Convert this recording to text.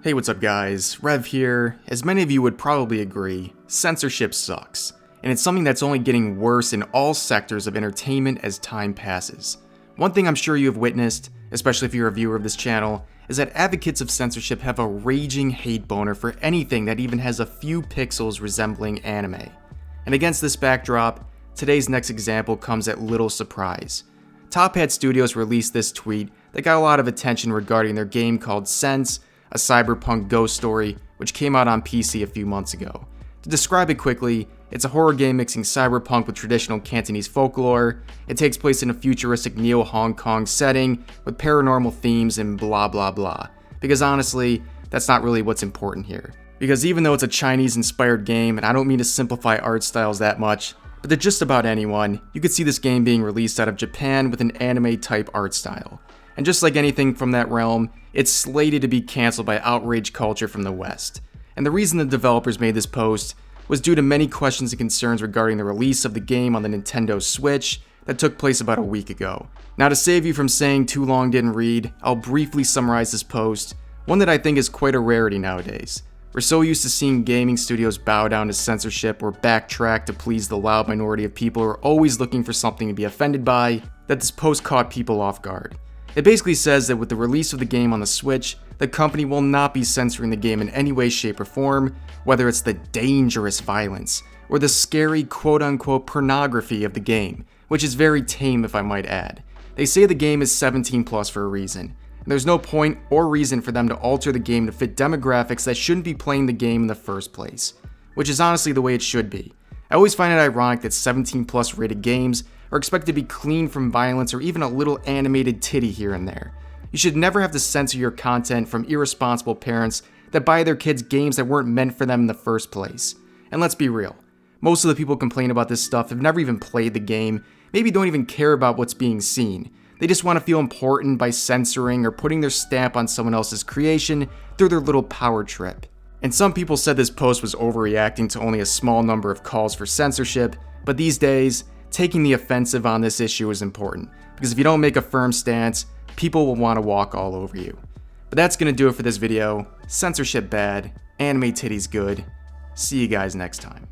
Hey, what's up guys? Rev here. As many of you would probably agree, censorship sucks, and it's something that's only getting worse in all sectors of entertainment as time passes. One thing I'm sure you have witnessed, especially if you're a viewer of this channel, is that advocates of censorship have a raging hate boner for anything that even has a few pixels resembling anime. And against this backdrop, today's next example comes at little surprise. Top Hat Studios released this tweet that got a lot of attention regarding their game called Sense, a Cyberpunk Ghost Story, which came out on PC a few months ago. To describe it quickly, it's a horror game mixing cyberpunk with traditional Cantonese folklore. It takes place in a futuristic neo-Hong Kong setting with paranormal themes and blah blah blah. Because honestly, that's not really what's important here. Because even though it's a Chinese-inspired game, and I don't mean to simplify art styles that much, but to just about anyone, you could see this game being released out of Japan with an anime-type art style. And just like anything from that realm, it's slated to be cancelled by outrage culture from the West. And the reason the developers made this post was due to many questions and concerns regarding the release of the game on the Nintendo Switch that took place about a week ago. Now, to save you from saying too long didn't read, I'll briefly summarize this post, one that I think is quite a rarity nowadays. We're so used to seeing gaming studios bow down to censorship or backtrack to please the loud minority of people who are always looking for something to be offended by, that this post caught people off guard. It basically says that with the release of the game on the Switch, the company will not be censoring the game in any way, shape, or form, whether it's the dangerous violence or the scary quote-unquote pornography of the game, which is very tame if I might add. They say the game is 17 plus for a reason, and there's no point or reason for them to alter the game to fit demographics that shouldn't be playing the game in the first place, which is honestly the way it should be. I always find it ironic that 17 plus rated games are expected to be clean from violence or even a little animated titty here and there. You should never have to censor your content from irresponsible parents that buy their kids games that weren't meant for them in the first place. And let's be real, most of the people complaining about this stuff have never even played the game, maybe don't even care about what's being seen. They just want to feel important by censoring or putting their stamp on someone else's creation through their little power trip. And some people said this post was overreacting to only a small number of calls for censorship, but these days, taking the offensive on this issue is important, because if you don't make a firm stance, people will want to walk all over you. But that's gonna do it for this video. Censorship bad, anime titties good. See you guys next time.